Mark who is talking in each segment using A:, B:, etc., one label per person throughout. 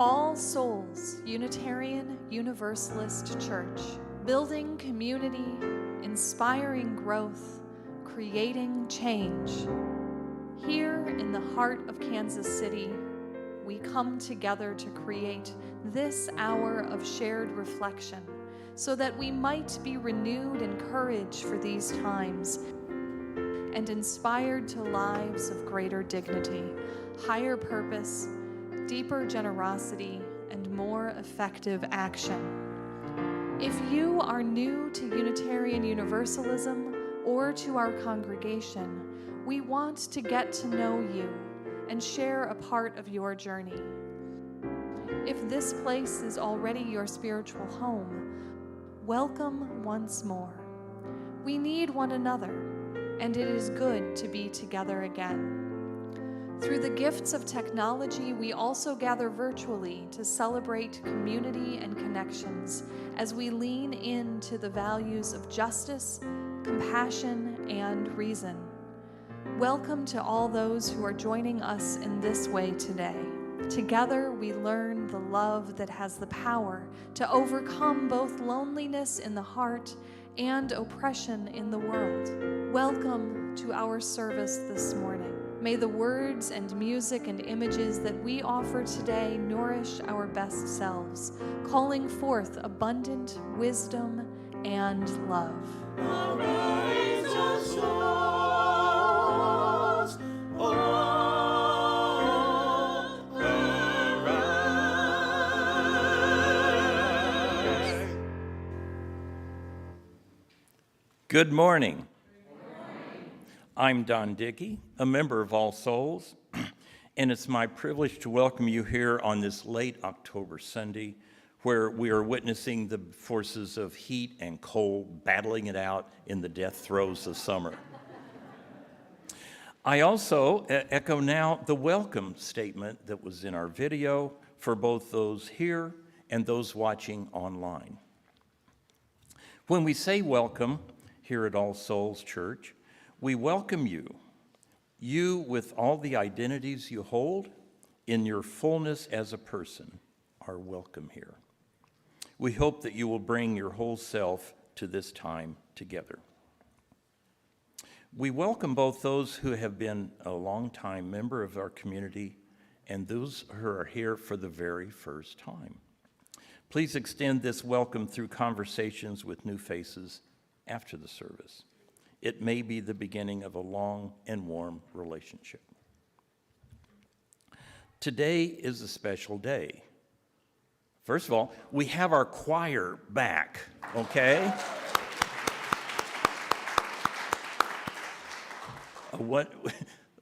A: All Souls Unitarian Universalist Church, building community, inspiring growth, creating change. Here in the heart of Kansas City, we come together to create this hour of shared reflection so that we might be renewed in courage for these times and inspired to lives of greater dignity, higher purpose, deeper generosity, and more effective action. If you are new to Unitarian Universalism or to our congregation, we want to get to know you and share a part of your journey. If this place is already your spiritual home, welcome once more. We need one another, and it is good to be together again. Through the gifts of technology, we also gather virtually to celebrate community and connections as we lean into the values of justice, compassion, and reason. Welcome to all those who are joining us in this way today. Together, we learn the love that has the power to overcome both loneliness in the heart and oppression in the world. Welcome to our service this morning. May the words and music and images that we offer today nourish our best selves, calling forth abundant wisdom and love.
B: Arise, O souls, all arise.
C: Good morning. I'm Don Dickey, a member of All Souls, and it's my privilege to welcome you here on this late October Sunday, where we are witnessing the forces of heat and cold battling it out in the death throes of summer. I also echo now the welcome statement that was in our video for both those here and those watching online. When we say welcome here at All Souls Church, we welcome you with all the identities you hold in your fullness as a person are welcome here. We hope that you will bring your whole self to this time together. We welcome both those who have been a long-time member of our community and those who are here for the very first time. Please extend this welcome through conversations with new faces after the service. It may be the beginning of a long and warm relationship. Today is a special day. First of all, we have our choir back, okay?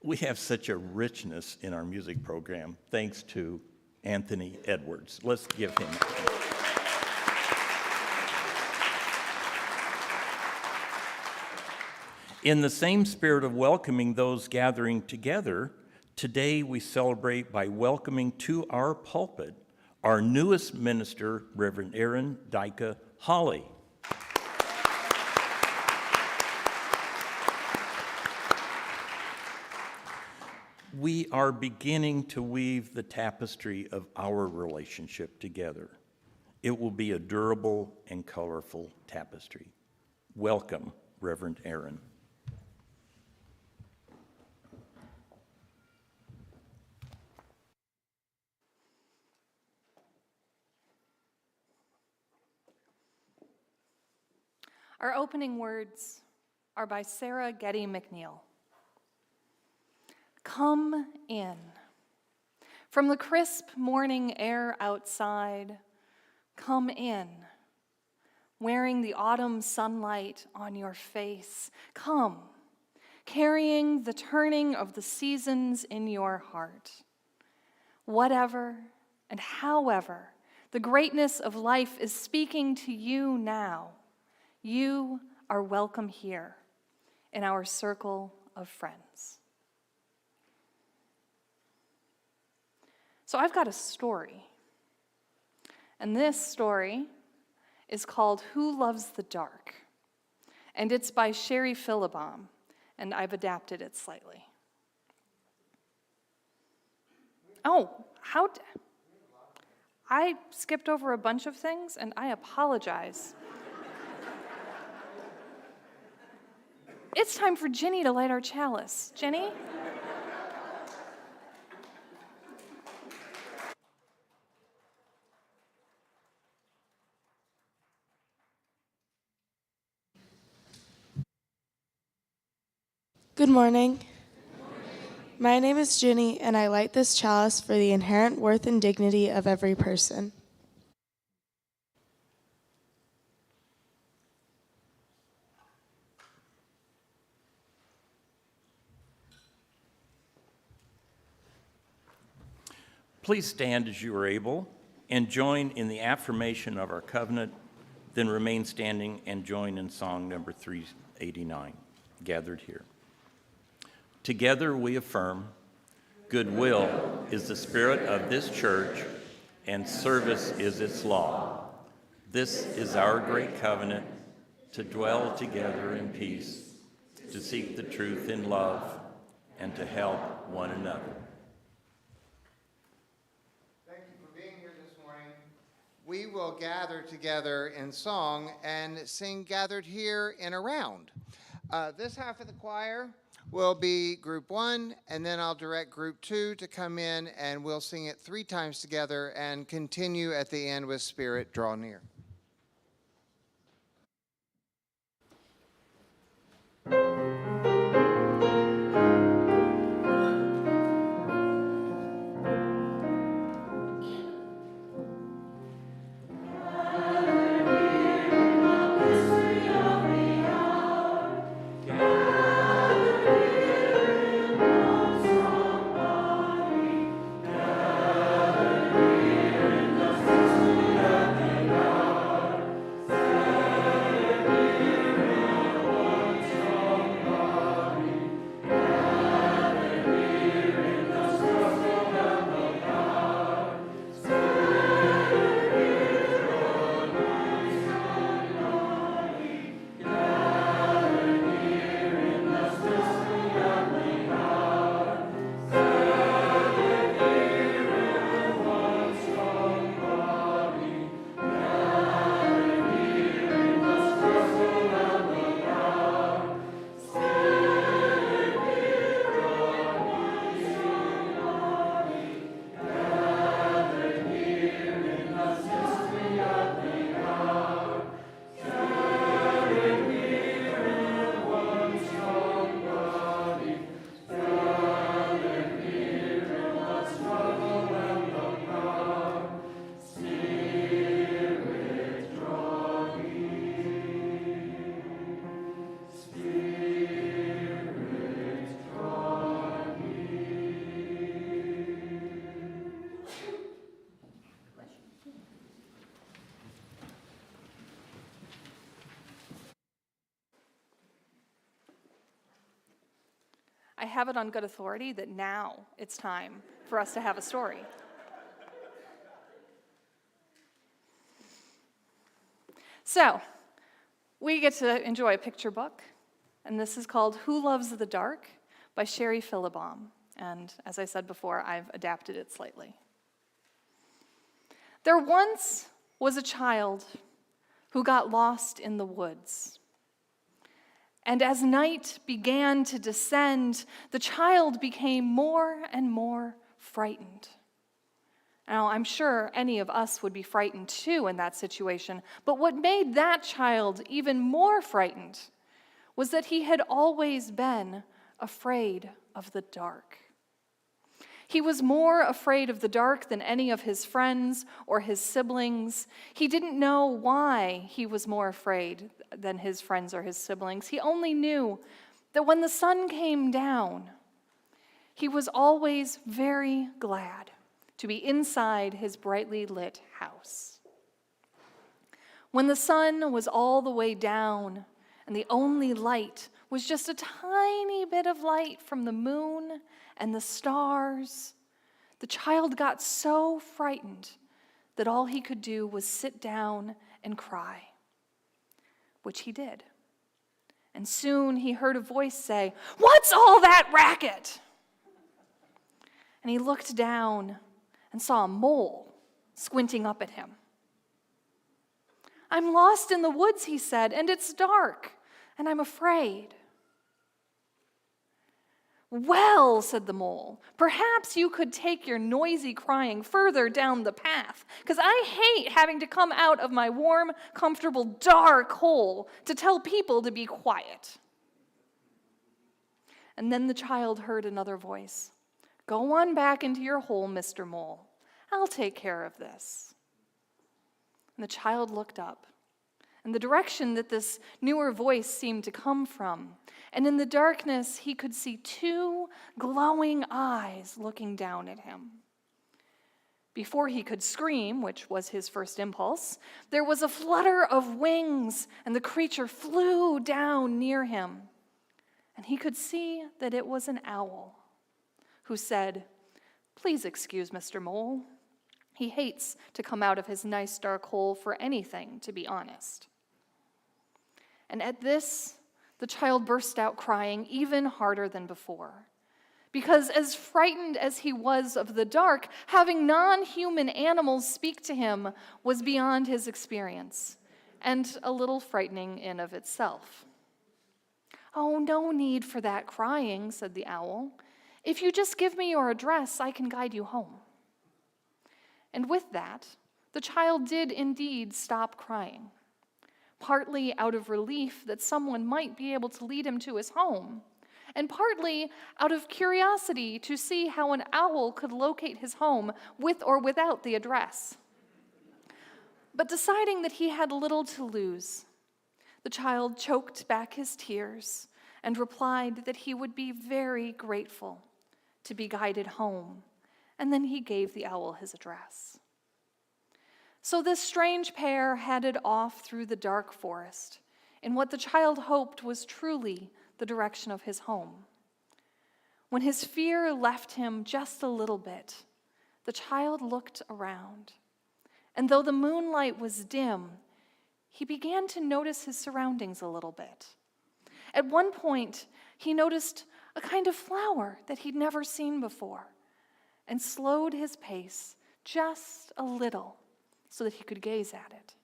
C: We have such a richness in our music program, thanks to Anthony Edwards. Let's give him a hand. In the same spirit of welcoming those gathering together, today we celebrate by welcoming to our pulpit our newest minister, Reverend Erin Dajka Holley. We are beginning to weave the tapestry of our relationship together. It will be a durable and colorful tapestry. Welcome, Reverend Erin.
A: Our opening words are by Sarah Gettie McNeill. Come in. From the crisp morning air outside, come in. Wearing the autumn sunlight on your face, come. Carrying the turning of the seasons in your heart. Whatever and however the greatness of life is speaking to you now, you are welcome here in our circle of friends. So I've got a story, and this story is called Who Loves the Dark, and it's by Sheri Phillabaum, and I've adapted it slightly. Oh, I skipped over a bunch of things, and I apologize. It's time for Ginny to light our chalice. Ginny?
D: Good morning. My name is Ginny, and I light this chalice for the inherent worth and dignity of every person.
C: Please stand as you are able and join in the affirmation of our covenant, then remain standing and join in song number 389, Gathered Here. Together we affirm, goodwill is the spirit of this church, and service is its law. This is our great covenant, to dwell together in peace, to seek the truth in love, and to help one another.
E: Thank you for being here this morning. We will gather together in song and sing Gathered Here in a round. This half of the choir will be group 1, and then I'll direct group 2 to come in, and we'll sing it 3 times together and continue at the end with Spirit Draw Near.
A: I have it on good authority that now it's time for us to have a story. So, we get to enjoy a picture book, and this is called Who Loves the Dark by Sheri Phillabaum. And as I said before, I've adapted it slightly. There once was a child who got lost in the woods. And as night began to descend, the child became more and more frightened. Now, I'm sure any of us would be frightened too in that situation, but what made that child even more frightened was that he had always been afraid of the dark. He was more afraid of the dark than any of his friends or his siblings. He didn't know why he was more afraid than his friends or his siblings. He only knew that when the sun came down, he was always very glad to be inside his brightly lit house. When the sun was all the way down and the only light was just a tiny bit of light from the moon and the stars, the child got so frightened that all he could do was sit down and cry, which he did. And soon he heard a voice say, "What's all that racket?" And he looked down and saw a mole squinting up at him. "I'm lost in the woods," he said, "and it's dark, and I'm afraid." "Well," said the mole, "perhaps you could take your noisy crying further down the path, because I hate having to come out of my warm, comfortable, dark hole to tell people to be quiet." And then the child heard another voice. "Go on back into your hole, Mr. Mole. I'll take care of this." And the child looked up, in the direction that this newer voice seemed to come from, and in the darkness he could see two glowing eyes looking down at him. Before he could scream, which was his first impulse, there was a flutter of wings, and the creature flew down near him. And he could see that it was an owl, who said, "Please excuse Mr. Mole. He hates to come out of his nice dark hole for anything, to be honest." And at this, the child burst out crying even harder than before, because as frightened as he was of the dark, having non-human animals speak to him was beyond his experience, and a little frightening in of itself. "Oh, no need for that crying," said the owl. "If you just give me your address, I can guide you home." And with that, the child did indeed stop crying, partly out of relief that someone might be able to lead him to his home, and partly out of curiosity to see how an owl could locate his home with or without the address. But deciding that he had little to lose, the child choked back his tears and replied that he would be very grateful to be guided home, and then he gave the owl his address. So this strange pair headed off through the dark forest in what the child hoped was truly the direction of his home. When his fear left him just a little bit, the child looked around, and though the moonlight was dim, he began to notice his surroundings a little bit. At one point, he noticed a kind of flower that he'd never seen before, and slowed his pace just a little so that he could gaze at it.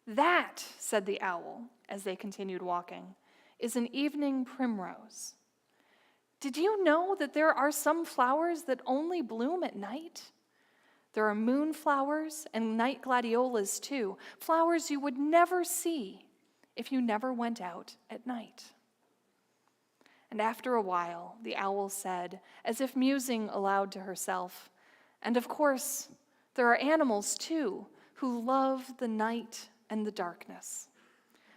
A: "That," said the owl as they continued walking, "is an evening primrose. Did you know that there are some flowers that only bloom at night? There are moonflowers and night gladiolas too, flowers you would never see if you never went out at night." And after a while, the owl said, as if musing aloud to herself, "And of course, there are animals too who love the night and the darkness.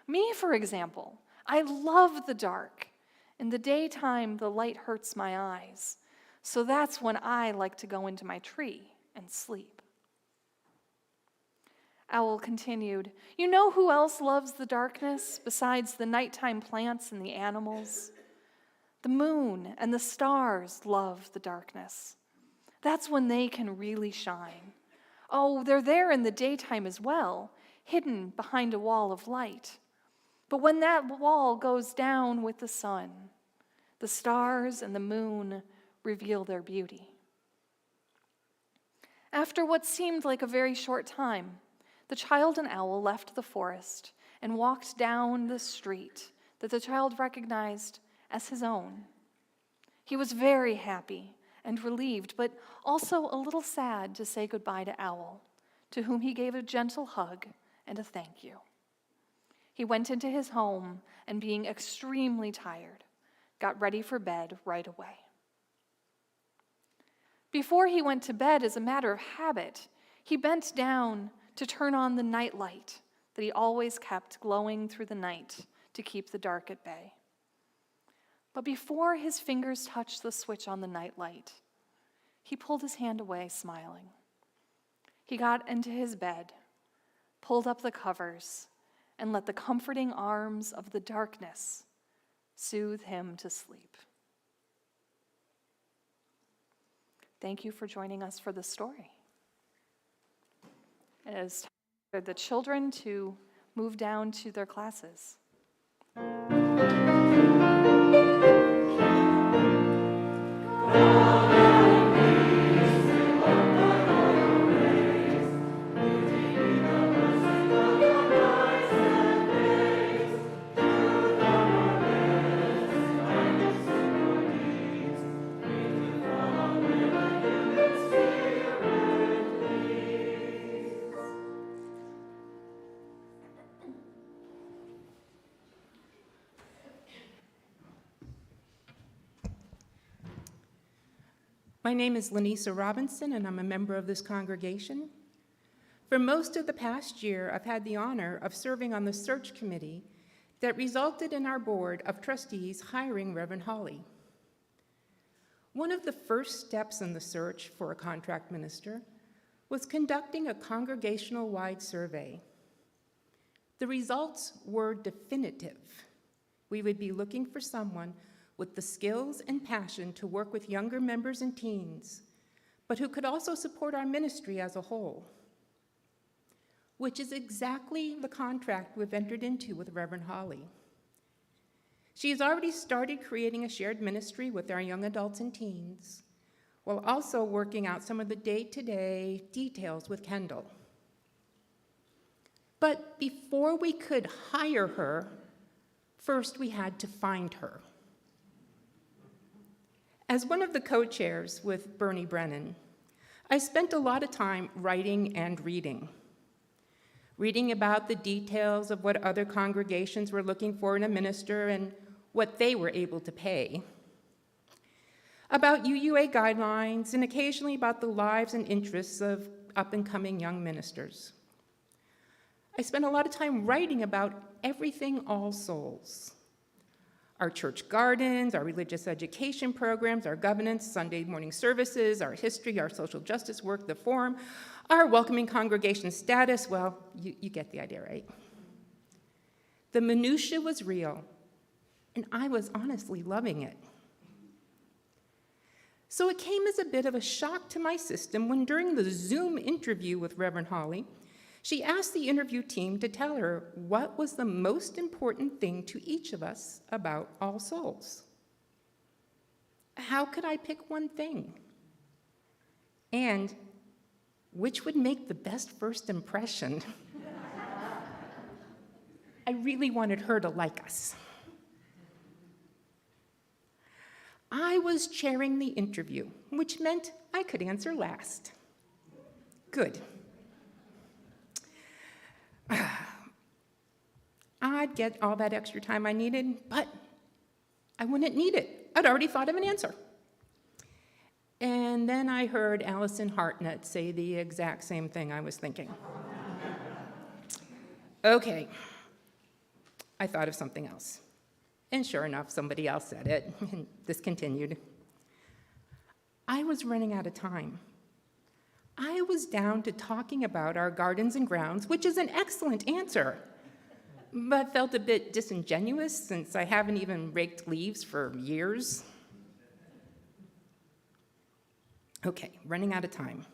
A: Me, for example, I love the dark. In the daytime, the light hurts my eyes, so that's when I like to go into my tree and sleep." Owl continued, "You know who else loves the darkness besides the nighttime plants and the animals? The moon and the stars love the darkness. That's when they can really shine. Oh, they're there in the daytime as well, hidden behind a wall of light. But when that wall goes down with the sun, the stars and the moon reveal their beauty." After what seemed like a very short time, the child and owl left the forest and walked down the street that the child recognized as his own. He was very happy and relieved, but also a little sad to say goodbye to Owl, to whom he gave a gentle hug and a thank you. He went into his home and, being extremely tired, got ready for bed right away. Before he went to bed, as a matter of habit, he bent down to turn on the night light that he always kept glowing through the night to keep the dark at bay. But before his fingers touched the switch on the night light, he pulled his hand away, smiling. He got into his bed, pulled up the covers, and let the comforting arms of the darkness soothe him to sleep. Thank you for joining us for this story. It is time for the children to move down to their classes.
F: My name is Lynisa Robinson, and I'm a member of this congregation. For most of the past year, I've had the honor of serving on the search committee that resulted in our board of trustees hiring Reverend Holley. One of the first steps in the search for a contract minister was conducting a congregational-wide survey. The results were definitive. We would be looking for someone with the skills and passion to work with younger members and teens, but who could also support our ministry as a whole, which is exactly the contract we've entered into with Reverend Holley. She has already started creating a shared ministry with our young adults and teens, while also working out some of the day-to-day details with Kendall. But before we could hire her, first we had to find her. As one of the co-chairs with Bernie Brennan, I spent a lot of time writing and reading about the details of what other congregations were looking for in a minister and what they were able to pay, about UUA guidelines, and occasionally about the lives and interests of up-and-coming young ministers. I spent a lot of time writing about everything All Souls: our church gardens, our religious education programs, our governance, Sunday morning services, our history, our social justice work, the forum, our welcoming congregation status. Well, you get the idea, right? The minutia was real, and I was honestly loving it. So it came as a bit of a shock to my system when, during the Zoom interview with Reverend Holley, she asked the interview team to tell her what was the most important thing to each of us about All Souls. How could I pick one thing? And which would make the best first impression? I really wanted her to like us. I was chairing the interview, which meant I could answer last. Good. I'd get all that extra time I needed, but I wouldn't need it. I'd already thought of an answer. And then I heard Allison Hartnett say the exact same thing I was thinking. Okay, I thought of something else. And sure enough, somebody else said it, and this continued. I was running out of time. I was down to talking about our gardens and grounds, which is an excellent answer, but felt a bit disingenuous since I haven't even raked leaves for years. Okay, running out of time.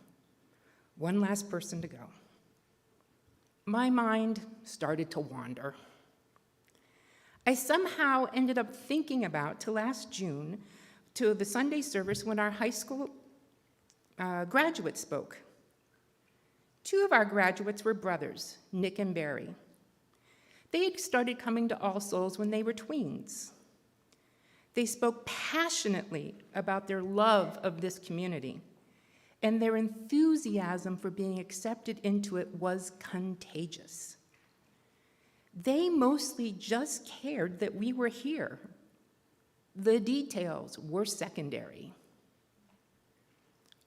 F: One last person to go. My mind started to wander. I somehow ended up thinking about to last June, to the Sunday service when our high school graduates spoke. Two of our graduates were brothers, Nick and Barry. They had started coming to All Souls when they were tweens. They spoke passionately about their love of this community, and their enthusiasm for being accepted into it was contagious. They mostly just cared that we were here. The details were secondary.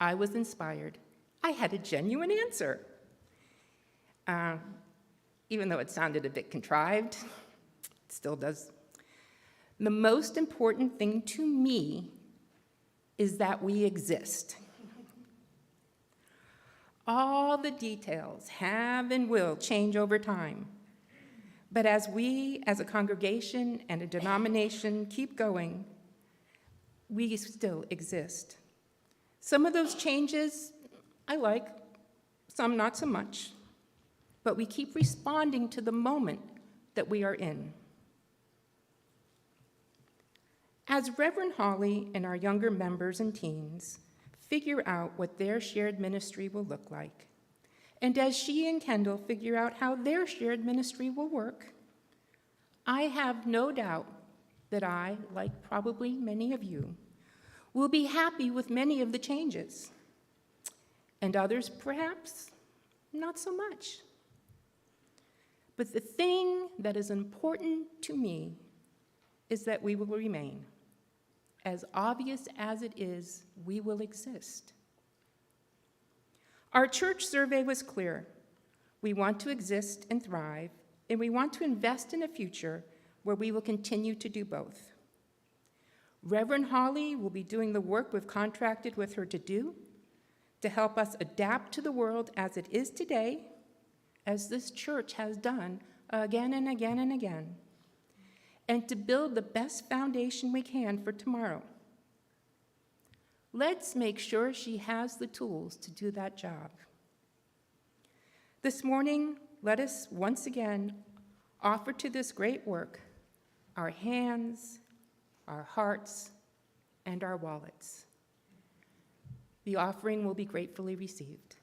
F: I was inspired. I had a genuine answer. Even though it sounded a bit contrived, it still does. The most important thing to me is that we exist. All the details have and will change over time. But as we, as a congregation and a denomination, keep going, we still exist. Some of those changes I like, some not so much, but we keep responding to the moment that we are in. As Reverend Holley and our younger members and teens figure out what their shared ministry will look like, and as she and Kendall figure out how their shared ministry will work, I have no doubt that I, like probably many of you, will be happy with many of the changes, and others perhaps not so much. But the thing that is important to me is that we will remain, as obvious as it is, we will exist. Our church survey was clear. We want to exist and thrive, and we want to invest in a future where we will continue to do both. Reverend Holley will be doing the work we've contracted with her to do, to help us adapt to the world as it is today, as this church has done again and again and again, and to build the best foundation we can for tomorrow. Let's make sure she has the tools to do that job. This morning, let us once again offer to this great work our hands, our hearts, and our wallets. The offering will be gratefully received.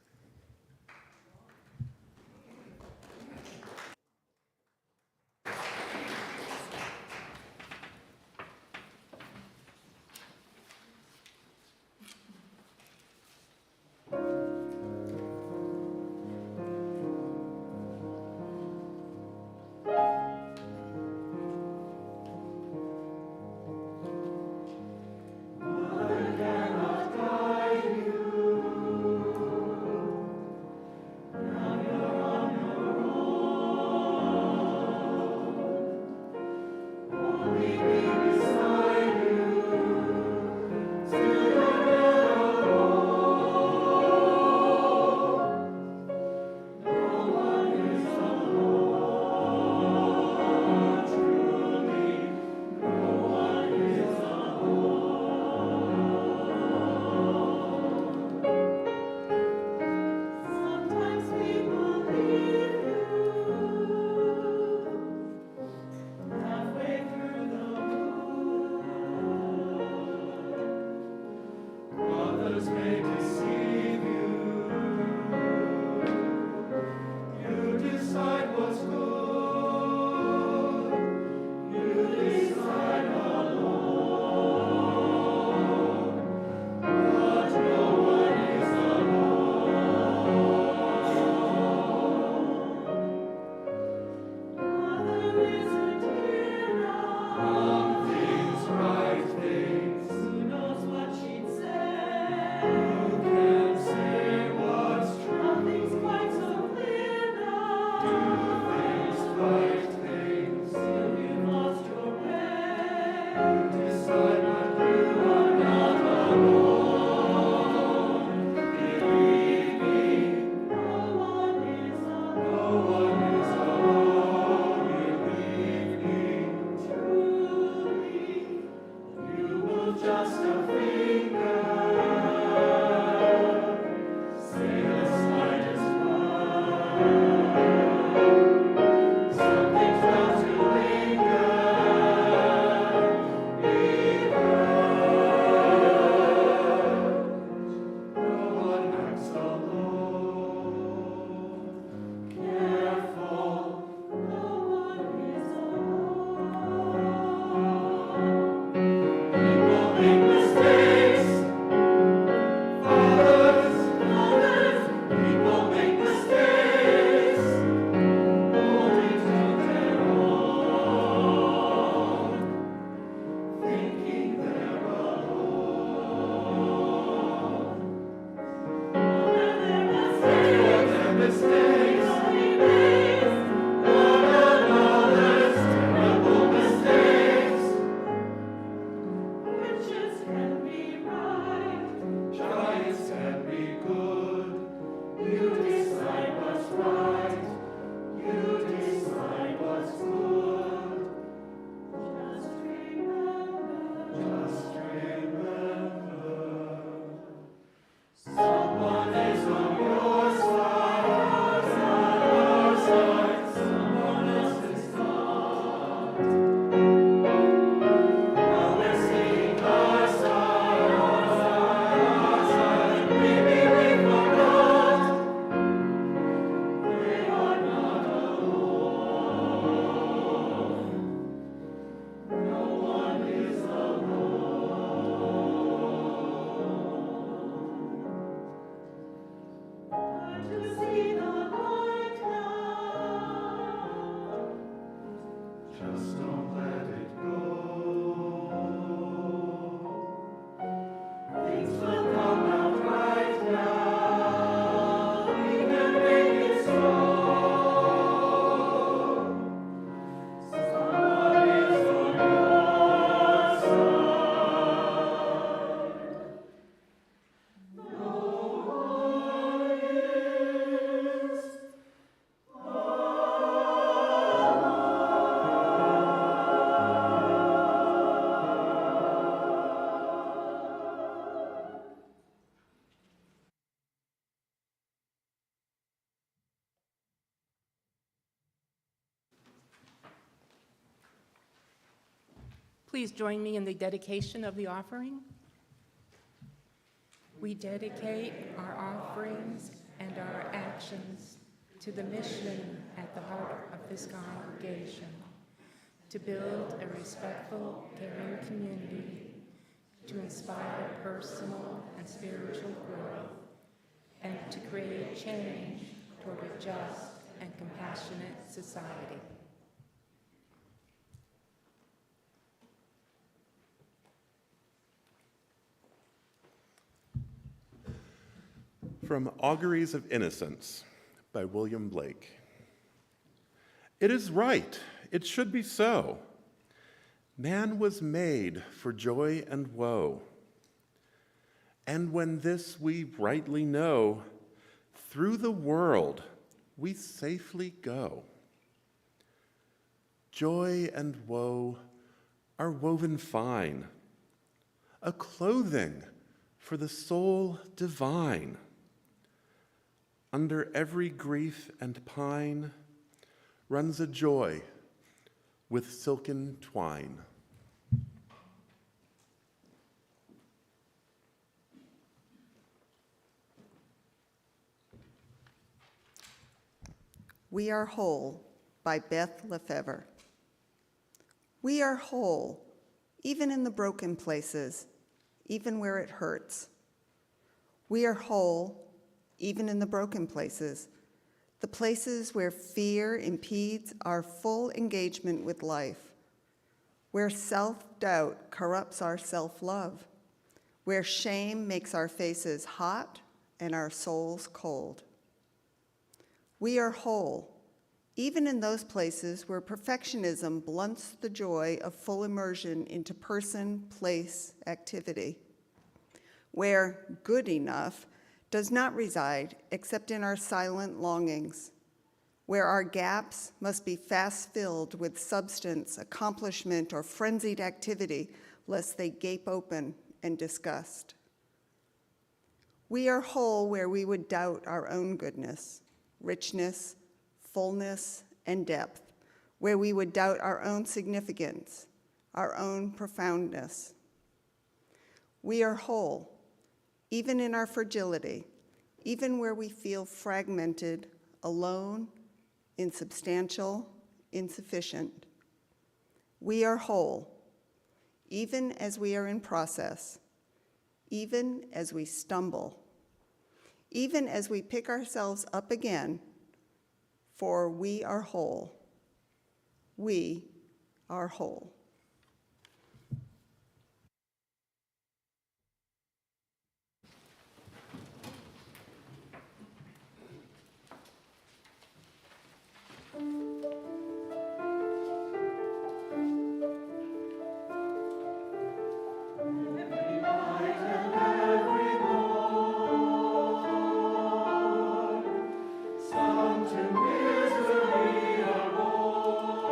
B: Just don't let it go.
F: Please join me in the dedication of the offering. We dedicate our offerings and our actions to the mission at the heart of this congregation, to build a respectful, caring community, to inspire personal and spiritual growth, and to create change toward a just and compassionate society.
G: From Auguries of Innocence by William Blake. It is right, it should be so. Man was made for joy and woe. And when this we rightly know, through the world we safely go. Joy and woe are woven fine, a clothing for the soul divine. Under every grief and pine runs a joy with silken twine.
H: We Are Whole by Beth Lefevre. We are whole, even in the broken places, even where it hurts. We are whole, even in the broken places, the places where fear impedes our full engagement with life, where self-doubt corrupts our self-love, where shame makes our faces hot and our souls cold. We are whole, even in those places where perfectionism blunts the joy of full immersion into person, place, activity, where good enough does not reside except in our silent longings, where our gaps must be fast filled with substance, accomplishment, or frenzied activity, lest they gape open and disgust. We are whole where we would doubt our own goodness, richness, fullness, and depth, where we would doubt our own significance, our own profoundness. We are whole, even in our fragility, even where we feel fragmented, alone, insubstantial, insufficient. We are whole, even as we are in process, even as we stumble, even as we pick ourselves up again, for we are whole. We are whole.
B: Some to misery are born.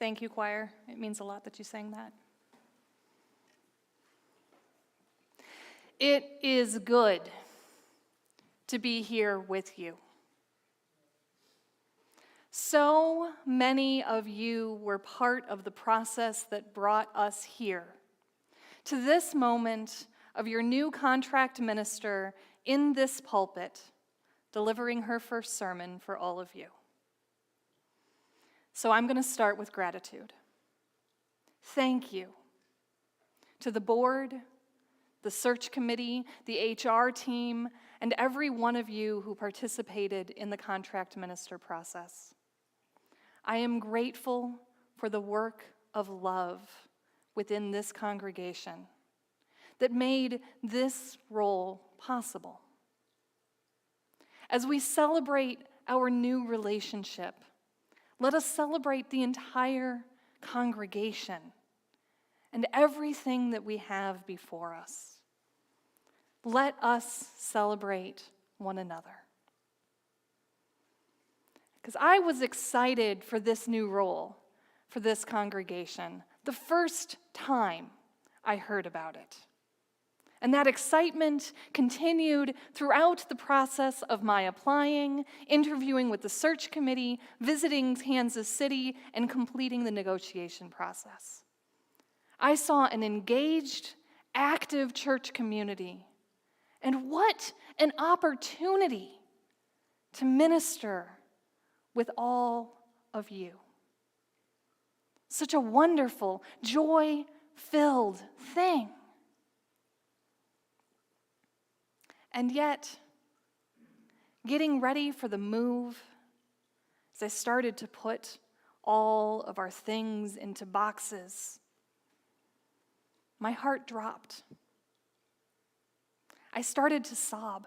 A: Thank you, choir. It means a lot that you sang that. It is good to be here with you. So many of you were part of the process that brought us here, to this moment of your new contract minister in this pulpit, delivering her first sermon for all of you. So I'm going to start with gratitude. Thank you to the board, the search committee, the HR team, and every one of you who participated in the contract minister process. I am grateful for the work of love within this congregation that made this role possible. As we celebrate our new relationship, let us celebrate the entire congregation and everything that we have before us. Let us celebrate one another. Because I was excited for this new role, for this congregation, the first time I heard about it. And that excitement continued throughout the process of my applying, interviewing with the search committee, visiting Kansas City, and completing the negotiation process. I saw an engaged, active church community. And what an opportunity to minister with all of you. Such a wonderful, joy-filled thing. And yet, getting ready for the move, as I started to put all of our things into boxes, my heart dropped. I started to sob.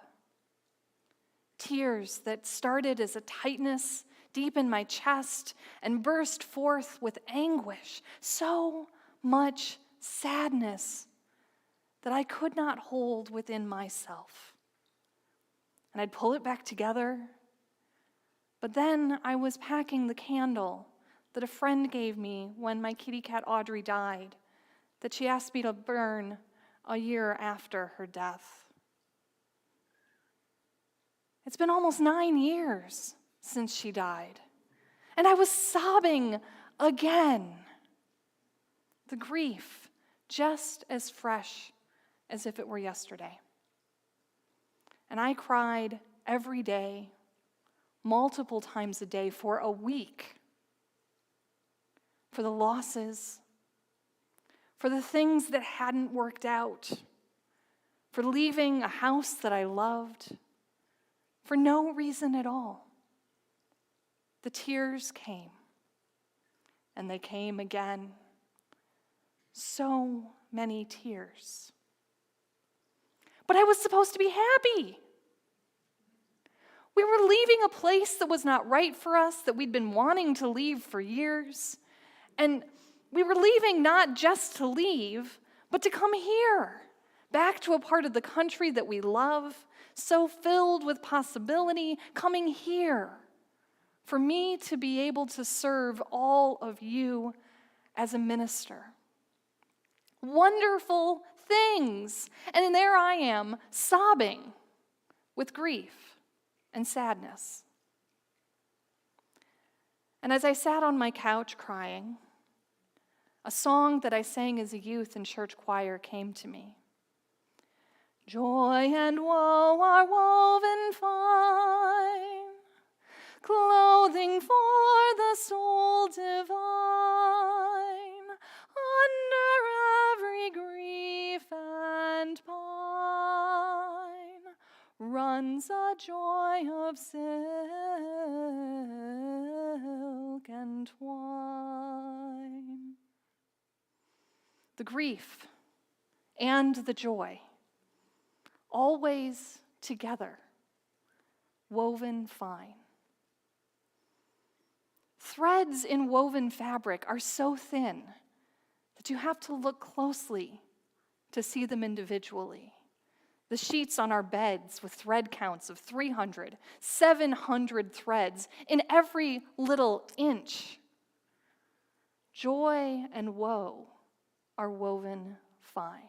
A: Tears that started as a tightness deep in my chest and burst forth with anguish, so much sadness that I could not hold within myself. And I'd pull it back together, but then I was packing the candle that a friend gave me when my kitty cat Audrey died, that she asked me to burn a year after her death. It's been almost 9 years since she died, and I was sobbing again. The grief just as fresh as if it were yesterday. And I cried every day, multiple times a day for a week, for the losses, for the things that hadn't worked out, for leaving a house that I loved, for no reason at all. The tears came, and they came again. So many tears. But I was supposed to be happy. We were leaving a place that was not right for us, that we'd been wanting to leave for years. And we were leaving not just to leave, but to come here, back to a part of the country that we love, so filled with possibility, coming here for me to be able to serve all of you as a minister. Wonderful things. And there I am, sobbing with grief and sadness. And as I sat on my couch crying, a song that I sang as a youth in church choir came to me. Joy and woe are woven fine, clothing for the soul divine. Under every grief and pine runs a joy of silk and twine. The grief and the joy, always together, woven fine. Threads in woven fabric are so thin that you have to look closely to see them individually. The sheets on our beds with thread counts of 300, 700 threads in every little inch. Joy and woe are woven fine.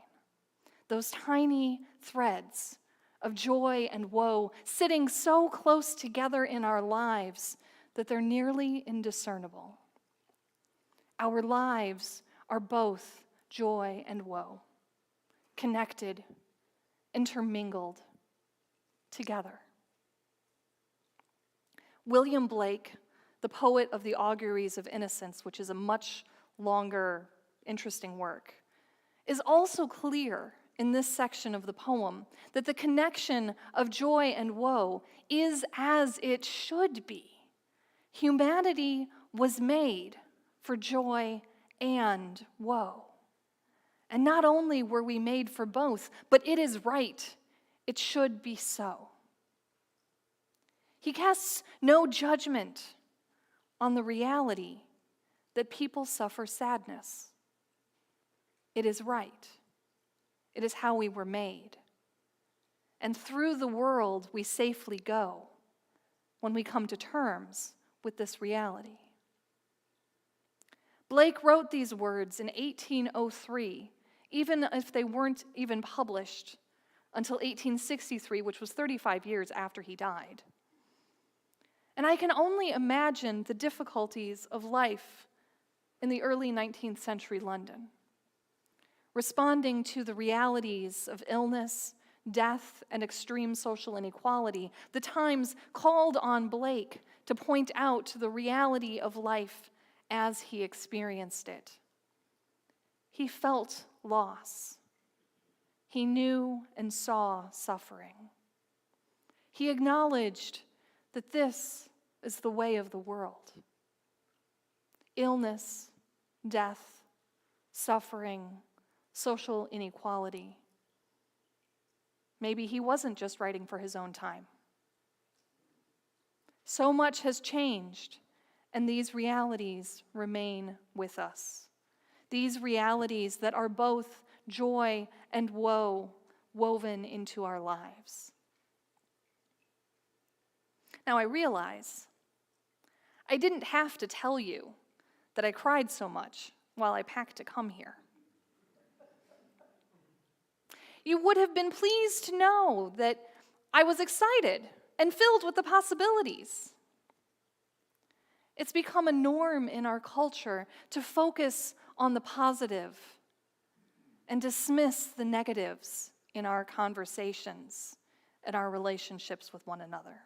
A: Those tiny threads of joy and woe sitting so close together in our lives that they're nearly indiscernible. Our lives are both joy and woe, connected, intermingled, together. William Blake, the poet of the Auguries of Innocence, which is a much longer, interesting work, is also clear in this section of the poem that the connection of joy and woe is as it should be. Humanity was made for joy and woe. And not only were we made for both, but it is right. It should be so. He casts no judgment on the reality that people suffer sadness. It is right. It is how we were made. And through the world we safely go when we come to terms with this reality. Blake wrote these words in 1803, even if they weren't even published until 1863, which was 35 years after he died. And I can only imagine the difficulties of life in the early 19th century London, responding to the realities of illness, death, and extreme social inequality. The Times called on Blake to point out the reality of life as he experienced it. He felt loss. He knew and saw suffering. He acknowledged that this is the way of the world. Illness, death, suffering, social inequality. Maybe he wasn't just writing for his own time. So much has changed, and these realities remain with us. These realities that are both joy and woe woven into our lives. Now I realize I didn't have to tell you that I cried so much while I packed to come here. You would have been pleased to know that I was excited and filled with the possibilities. It's become a norm in our culture to focus on the positive and dismiss the negatives in our conversations and our relationships with one another.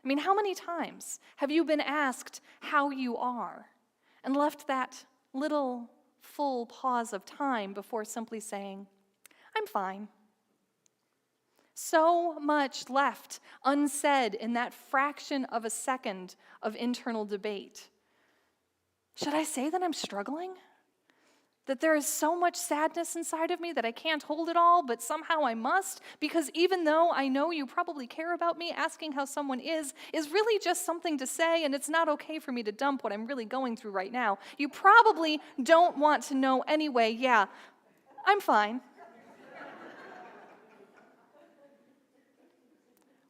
A: I mean, how many times have you been asked how you are and left that little full pause of time before simply saying, I'm fine? So much left unsaid in that fraction of a second of internal debate. Should I say that I'm struggling? That there is so much sadness inside of me that I can't hold it all, but somehow I must? Because even though I know you probably care about me, asking how someone is really just something to say, and it's not okay for me to dump what I'm really going through right now. You probably don't want to know anyway. Yeah, I'm fine.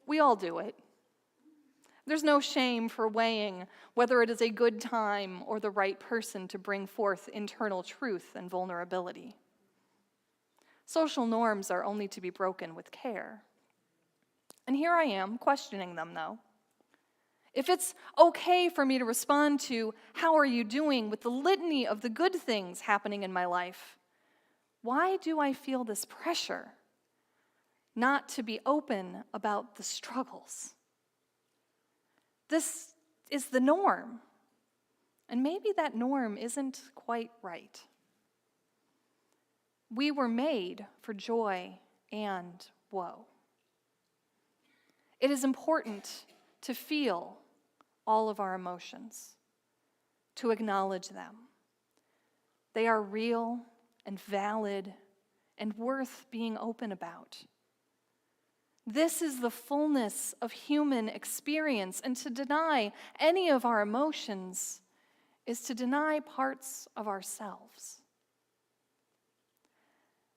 A: We all do it. There's no shame for weighing whether it is a good time or the right person to bring forth internal truth and vulnerability. Social norms are only to be broken with care. And here I am, questioning them, though. If it's okay for me to respond to, how are you doing, with the litany of the good things happening in my life, why do I feel this pressure not to be open about the struggles? This is the norm, and maybe that norm isn't quite right. We were made for joy and woe. It is important to feel all of our emotions, to acknowledge them. They are real and valid and worth being open about. This is the fullness of human experience, and to deny any of our emotions is to deny parts of ourselves.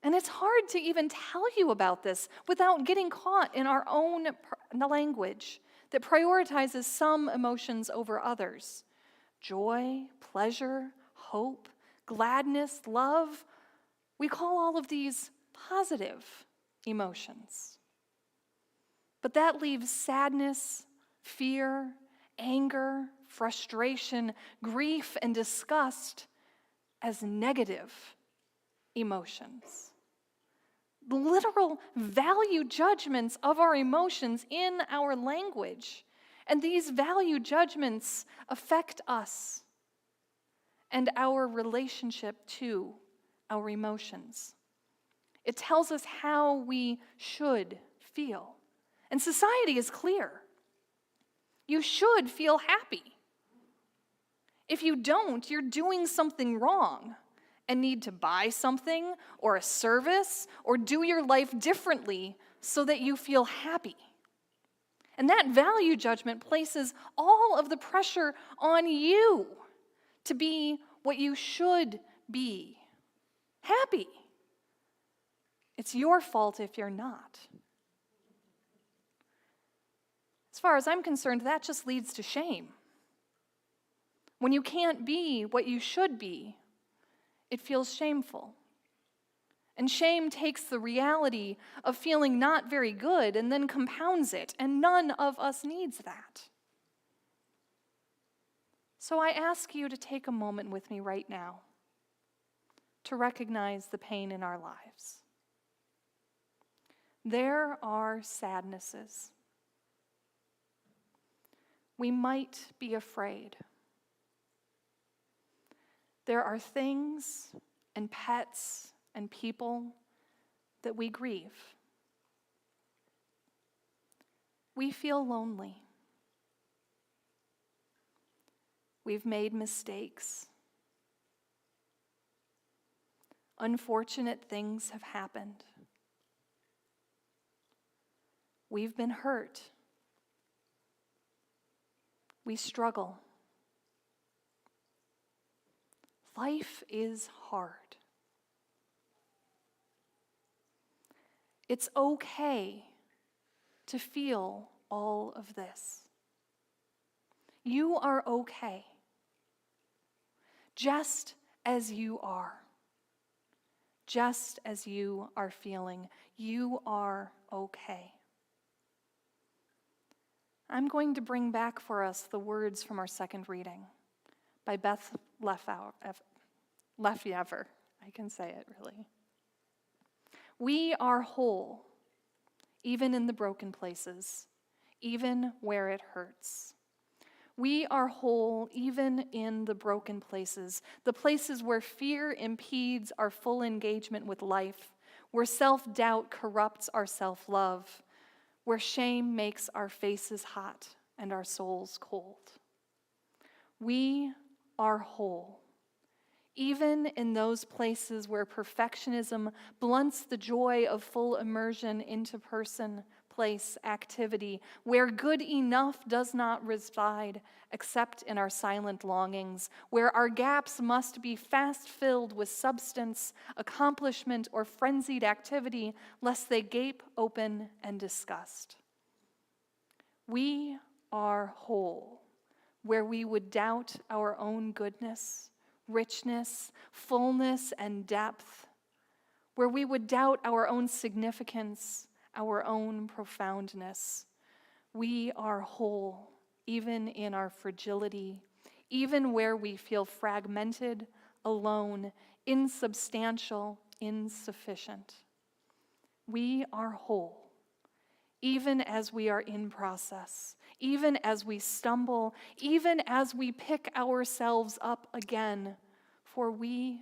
A: And it's hard to even tell you about this without getting caught in our own language that prioritizes some emotions over others. Joy, pleasure, hope, gladness, love. We call all of these positive emotions. But that leaves sadness, fear, anger, frustration, grief, and disgust as negative emotions. The literal value judgments of our emotions in our language. And these value judgments affect us and our relationship to our emotions. It tells us how we should feel. And society is clear. You should feel happy. If you don't, you're doing something wrong and need to buy something or a service or do your life differently so that you feel happy. And that value judgment places all of the pressure on you to be what you should be. Happy. It's your fault if you're not. As far as I'm concerned, that just leads to shame. When you can't be what you should be, it feels shameful. And shame takes the reality of feeling not very good and then compounds it, and none of us needs that. So I ask you to take a moment with me right now to recognize the pain in our lives. There are sadnesses. We might be afraid. There are things and pets and people that we grieve. We feel lonely. We've made mistakes. Unfortunate things have happened. We've been hurt. We struggle. Life is hard. It's okay to feel all of this. You are okay, just as you are. Just as you are feeling, you are okay. I'm going to bring back for us the words from our second reading by Beth Lefevre. I can say it really. We are whole, even in the broken places, even where it hurts. We are whole even in the broken places, the places where fear impedes our full engagement with life, where self-doubt corrupts our self-love, where shame makes our faces hot and our souls cold. We are whole, even in those places where perfectionism blunts the joy of full immersion into person, place, activity, where good enough does not reside except in our silent longings, where our gaps must be fast filled with substance, accomplishment, or frenzied activity, lest they gape open and disgust. We are whole, where we would doubt our own goodness, richness, fullness, and depth, where we would doubt our own significance, our own profoundness. We are whole, even in our fragility, even where we feel fragmented, alone, insubstantial, insufficient. We are whole, even as we are in process, even as we stumble, even as we pick ourselves up again, for we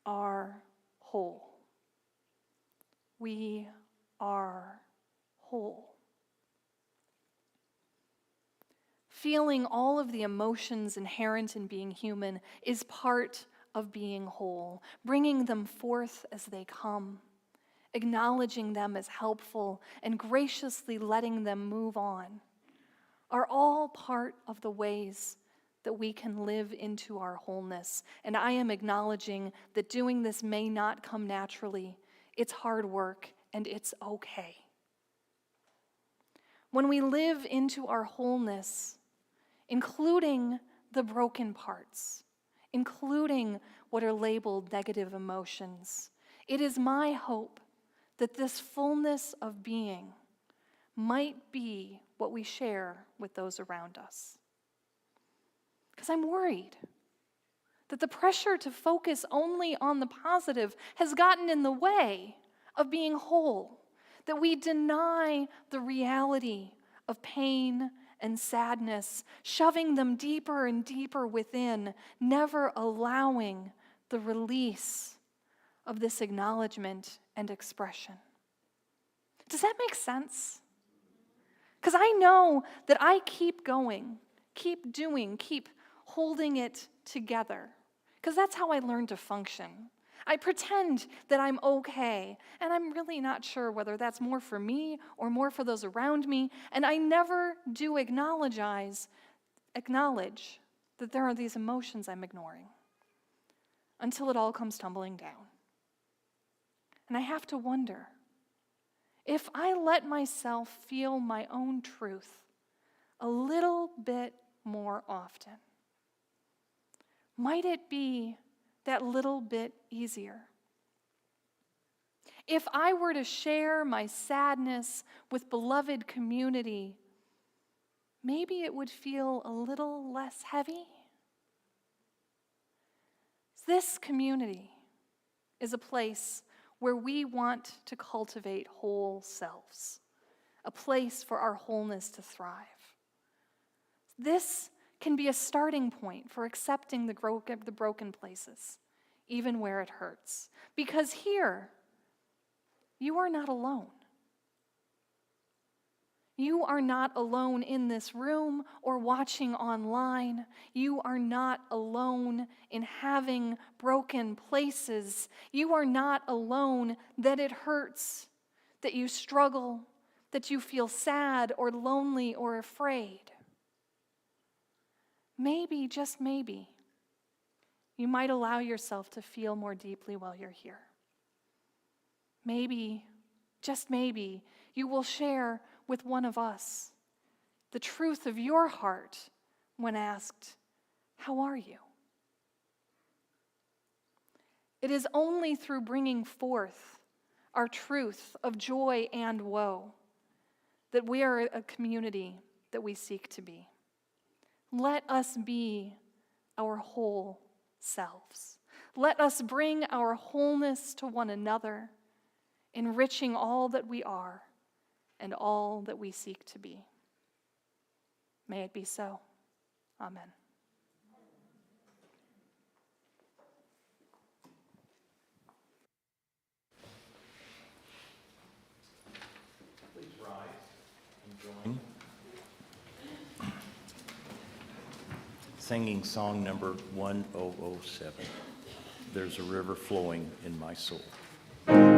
A: are whole. We are whole. Feeling all of the emotions inherent in being human is part of being whole, bringing them forth as they come, acknowledging them as helpful, and graciously letting them move on, are all part of the ways that we can live into our wholeness. And I am acknowledging that doing this may not come naturally. It's hard work, and it's okay. When we live into our wholeness, including the broken parts, including what are labeled negative emotions. It is my hope that this fullness of being might be what we share with those around us. Because I'm worried that the pressure to focus only on the positive has gotten in the way of being whole, that we deny the reality of pain and sadness, shoving them deeper and deeper within, never allowing the release of this acknowledgement and expression. Does that make sense? Because I know that I keep going, keep doing, keep holding it together, because that's how I learn to function. I pretend that I'm okay, and I'm really not sure whether that's more for me or more for those around me, and I never do acknowledge that there are these emotions I'm ignoring until it all comes tumbling down. And I have to wonder, if I let myself feel my own truth a little bit more often, might it be that little bit easier? If I were to share my sadness with beloved community, maybe it would feel a little less heavy. This community is a place where we want to cultivate whole selves, a place for our wholeness to thrive. This can be a starting point for accepting the broken places, even where it hurts. Because here, you are not alone. You are not alone in this room or watching online. You are not alone in having broken places. You are not alone that it hurts, that you struggle, that you feel sad or lonely or afraid. Maybe, just maybe, you might allow yourself to feel more deeply while you're here. Maybe, just maybe, you will share with one of us the truth of your heart when asked, "How are you?" It is only through bringing forth our truth of joy and woe that we are a community that we seek to be. Let us be our whole selves. Let us bring our wholeness to one another, enriching all that we are and all that we seek to be. May it be so. Amen.
C: Please rise and join. Singing song number 1007, There's a River Flowing in My Soul.
B: There's a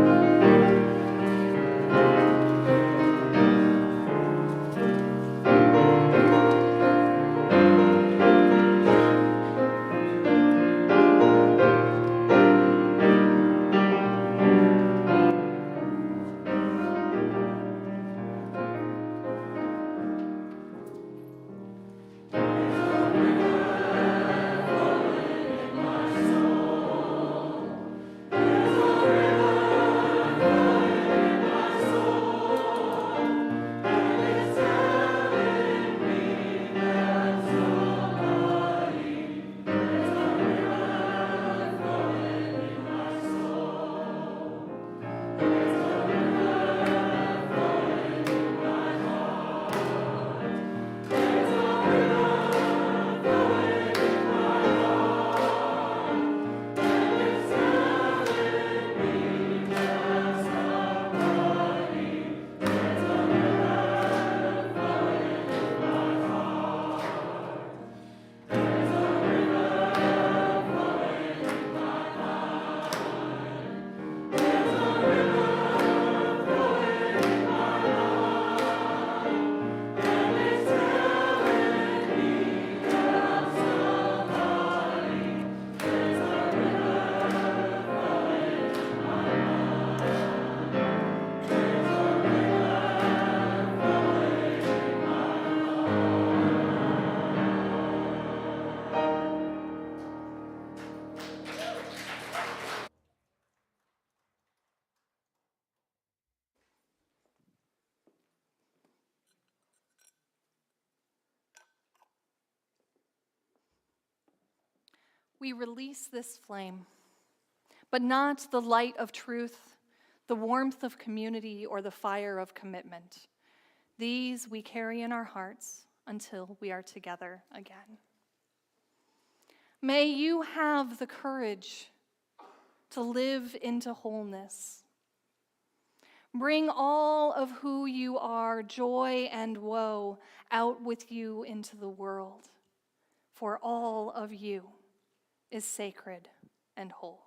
A: we release this flame, but not the light of truth, the warmth of community, or the fire of commitment. These we carry in our hearts until we are together again. May you have the courage to live into wholeness. Bring all of who you are, joy and woe, out with you into the world, for all of you is sacred and whole.